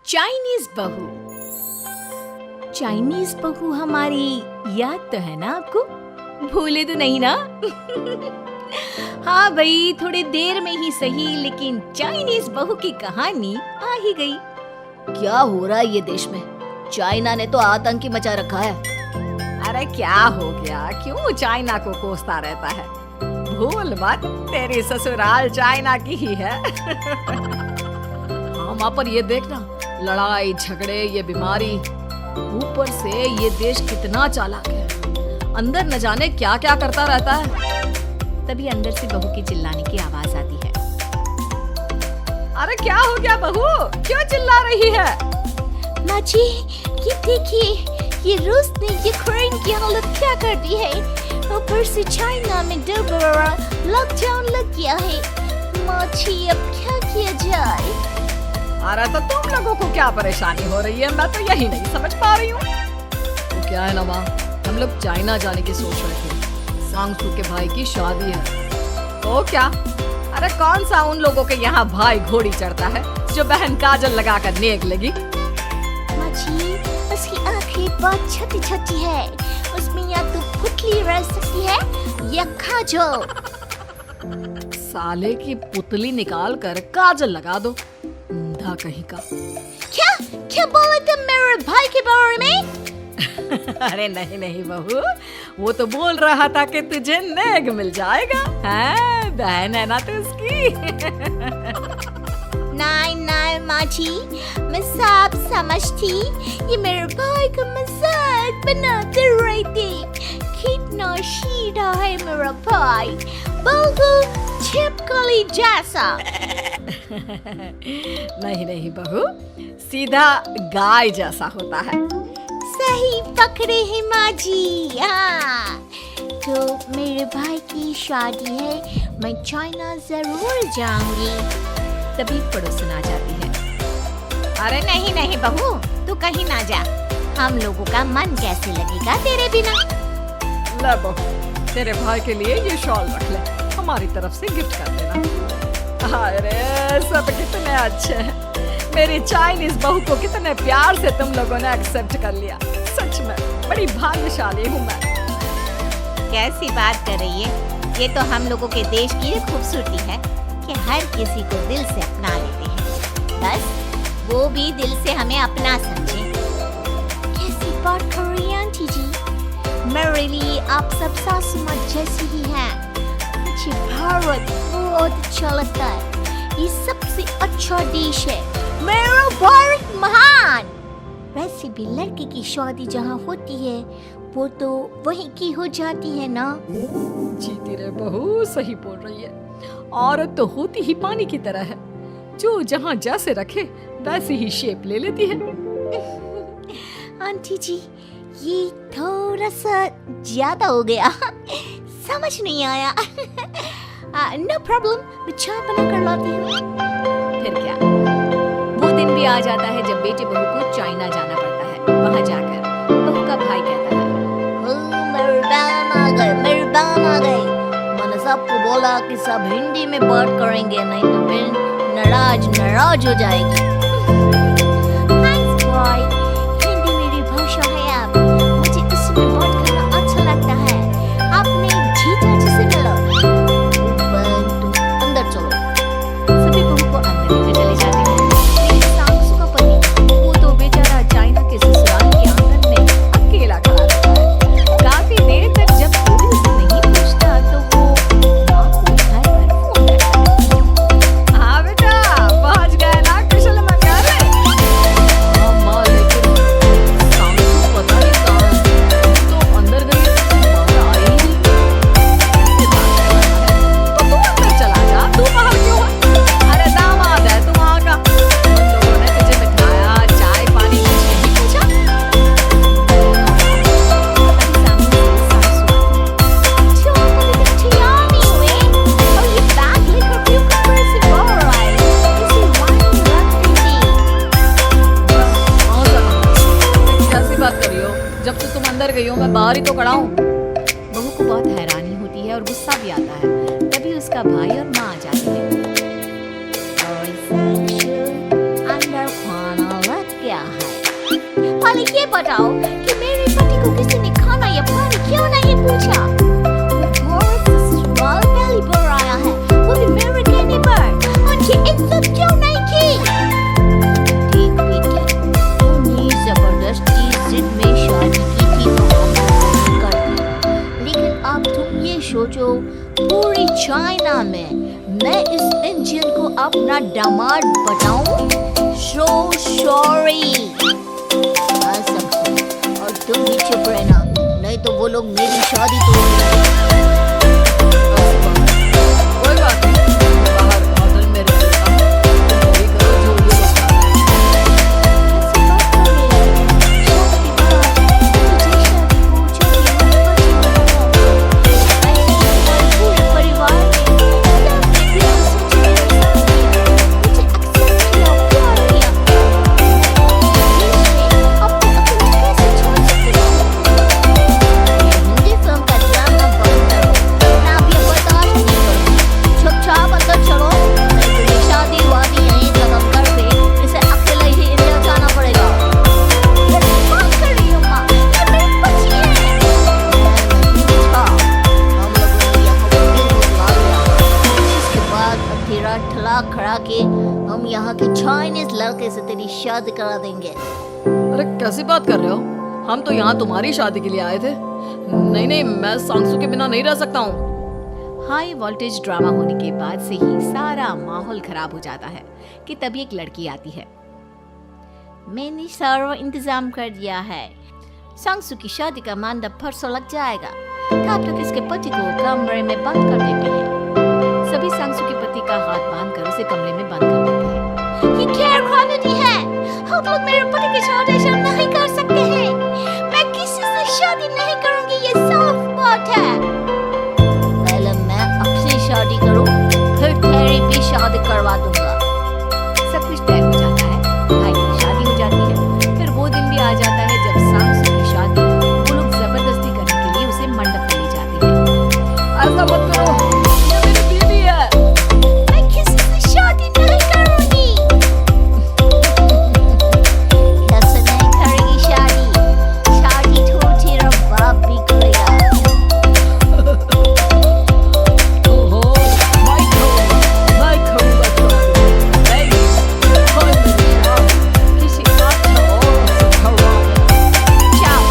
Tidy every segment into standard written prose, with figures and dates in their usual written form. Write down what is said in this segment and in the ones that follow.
Chinese बहू। Chinese बहू हमारी याद तो है ना आपको? भूले तो नहीं ना? हाँ भाई, थोड़ी देर में ही सही, लेकिन चाइनीज बहू की कहानी आ ही गई। क्या हो रहा है ये देश में? चाइना ने तो आतंकी मचा रखा है। अरे क्या हो गया? क्यों चाइना को कोसता रहता है? भूल मत, तेरी ससुराल चाइना की ही है। हाँ माँ, पर ये देखना, लड़ाई झगड़े, ये बीमारी, ऊपर से ये देश कितना चालाक है। अंदर न जाने क्या क्या करता रहता है। तभी अंदर से बहू की चिल्लाने की आवाज आती है। अरे क्या हो गया बहू? क्यों चिल्ला रही है? माँ जी, ये देखिए, ये रूस ने यूक्रेन की हालत क्या कर दी है। ऊपर से चाइना में दोबारा लॉकडाउन लग गया है। माँ जी, अब क्या किया जाए? अरे तो तुम लोगों को क्या परेशानी हो रही है? मैं तो यही नहीं समझ पा रही हूँ। तो क्या है ना माँ, हम लोग चाइना जाने की सोच रहे थे। सांगसू के भाई की शादी है। तो क्या? अरे कौन सा उन लोगों के यहाँ भाई घोड़ी चढ़ता है जो बहन काजल लगा कर नेक लगी? माँ जी, उसकी आंखें बहुत छोटी छोटी है। उसमें या तो पुतली रह सकती है या काजल। साले की पुतली निकाल कर काजल लगा दो, अंधा कहीं का। क्या क्या बोले तुम मेरे भाई के बारे में? अरे नहीं नहीं बहू, वो तो बोल रहा था कि तुझे नेग मिल जाएगा। है, बहन है ना तू उसकी। नहीं नहीं माँ जी, मैं सब समझती। ये मेरे भाई का मजाक बनाते रहते। कितना सीधा है मेरा भाई, बिल्कुल छिपकली जैसा। नहीं नहीं बहू, सीधा गाय जैसा होता है। सही पकड़े हैं माँ जी। हाँ, तो मेरे भाई की शादी है, मैं चाइना जरूर जाऊंगी। तभी पड़ोसन आ जाती है। अरे नहीं नहीं बहू, तू कहीं ना जा। हम लोगों का मन कैसे लगेगा तेरे बिना? ले बहू, तेरे भाई के लिए ये शॉल रख ले, हमारी तरफ से गिफ्ट कर देना। अरे सब कितने अच्छे हैं। मेरी चाइनीज बहू को कितने प्यार से तुम लोगों ने एक्सेप्ट कर लिया। सच में बड़ी भाग्यशाली हूँ मैं। कैसी बात कर रही है? ये तो हम लोगों के देश की खूबसूरती है कि हर किसी को दिल से अपना लेते हैं। बस वो भी दिल से हमें अपना समझे। कैसी बात कर रही हैं आंटी जी? मेरे लिए आप सब सासू माँ जैसी ही हैं। मुझे भारत बहुत अच्छा लगता है। ये सबसे अच्छा देश है। मेरा भारत महान। वैसे भी लड़के की शादी जहाँ होती है वो तो वहीं की हो जाती है ना? जीती रे बहू, सही बोल रही है। औरत तो होती ही पानी की तरह है, जो जहाँ जैसे रखे वैसी ही शेप ले लेती है। आंटी जी, ये थोड़ा सा ज्यादा हो गया। समझ नहीं आया। नो प्रॉब्लम, मैं चाय बना कर लाती हूँ। फिर क्या, वो दिन भी आ जाता है जब बेटे बहू को चाइना जाना पड़ता है। वहाँ जाकर बहू का भाई कहता है, मेरे दाम आ गए, मेरे दाम आ गए। मैंने सबको बोला कि सब हिंदी में बात करेंगे, नहीं तो फिर नाराज हो जाएगी। Thanks boy, हिंदी मेरी भाषा है। अब मुझे इसमें बात करना अच्छा लगता है। आपने जीजा जी से मिलो। तुम अंदर चलो। सभी बहू को अंदर लेकर चले जाते हैं। लेकिन सांगसू का पति, वो तो बेचारा चाइना के ससुराल के आंगन में अकेला खड़ा रहता है। काफी देर तक जब कोई उसे नहीं पूछता तो वो माँ को घर पर फोन करता है। हाँ बेटा, पहुँच गए ना कुशल मंगल? हाँ माँ, लेकिन सांगसू पता नहीं कहाँ है। तो अंदर गई, बाहर आई ही नहीं। कैसे बात कर रहा है? तो तू अंदर चला जा, तू बाहर क्यों है? अरे दामाद है तू वहाँ का। उन लोगों ने तुझे बिठाया, चाय पानी कुछ नहीं पूछा? कैसी बात कर रही हो? जब से तुम अंदर गई हो मैं बाहर ही तो खड़ा हूँ। बहू को बहुत हैरानी होती है और गुस्सा भी आता है। तभी उसका भाई और माँ आ जाते हैं। अपना दामाद बताऊं? So sorry। हाँ सांसू, और तुम भी चुप रहना, नहीं तो वो लोग मेरी शादी तोड़ देंगे। कोई बात नहीं, बाहर होटल में रह लेता हूँ, तुम वही करो जो ये लोग चाहते हैं। खड़ा के हम यहाँ के चाइनीज लड़के से तेरी शादी करा देंगे। अरे कैसी बात कर रहे हो? हम तो यहाँ तुम्हारी शादी के लिए आए थे। नहीं नहीं, मैं सांसू के बिना नहीं रह सकता हूँ। हाई वोल्टेज ड्रामा होने के बाद से ही सारा माहौल खराब हो जाता है कि तभी एक लड़की आती है। मैंने सारा इंतजाम कर दिया है। सांसू की शादी का मंडप परसों लग जाएगा। तब तक इसके पति को कमरे में बंद कर देते हैं। सभी सांसू के पति का हाथ बांधकर उसे कमरे में बंद कर देते हैं। ये क्या कानूनी है? हम लोग मेरे पति की शादी नहीं कर सकते हैं। मैं किसी से शादी नहीं करूंगी, ये साफ बात है। पहले मैं आपसे शादी करूं, फिर तेरी भी शादी करवा दूंगा। सब कुछ तय हो जाता है, भाई की शादी हो जाती है। फिर वो दिन भी आ जाता है जब सांसू की शादी वो लोग जबरदस्ती करने के लिए उसे मंडप में ले जाते हैं। ऐसा मत करो, ये मेरी बीवी है। मैं किसी से शादी नहीं करूंगी। कैसे नहीं करेगी शादी? शादी तो तेरा बाप भी करेगा। ओहो, मैं करूँगा शादी। नहीं, कोई मेरी शादी किसी अच्छा औरत से करवाऊंगा। जाओ,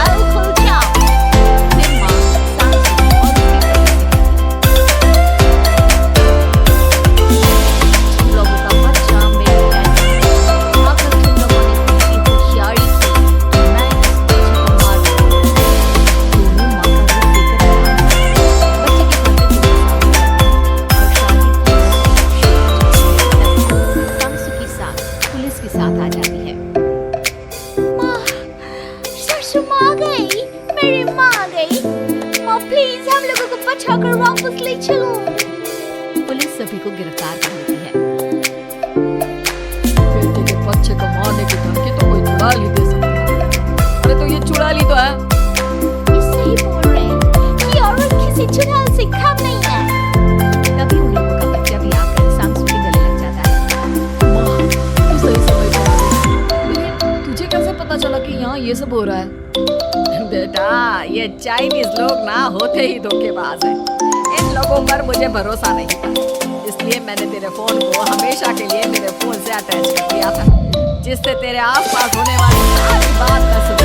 बिल्कुल जाओ। फिर माँ सांसू और उसके पति से तुम लोगों का बच्चा मेरे पैर में। अगर तुम लोगों ने किसी होशियारी की, मैं इस बच्चे को मार दूंगा। दोनों माँ का रूप लेकर सांसू की सास पुलिस के साथ आ जाती है। सासू माँ आ गई, मेरी माँ आ गई। माँ प्लीज हम लोगों को बचाकर वापस ले चलो। पुलिस सभी को गिरफ्तार कर लेती है। बेटे के बच्चे को मारने की धमकी तो कोई चुड़ा ली दे सकता है। अरे तो ये चुड़ा ली तो है। ये सही बोल रहे हैं, ये औरत किसी चुड़ैल से कम नहीं है। तभी उन लोगों का बच्चा भी आकर सांसू के गले लग जाता है। माँ, तू सही समय पे आ गई। लेकिन तुझे कैसे पता चला कि यहाँ ये सब हो रहा है? बेटा, ये चाइनीज लोग ना होते ही धोखेबाज हैं। इन लोगों पर मुझे भरोसा नहीं था, इसलिए मैंने तेरे फोन को हमेशा के लिए मेरे फोन से अटैच कर दिया था, जिससे तेरे आसपास होने वाली सारी बात मैं सुन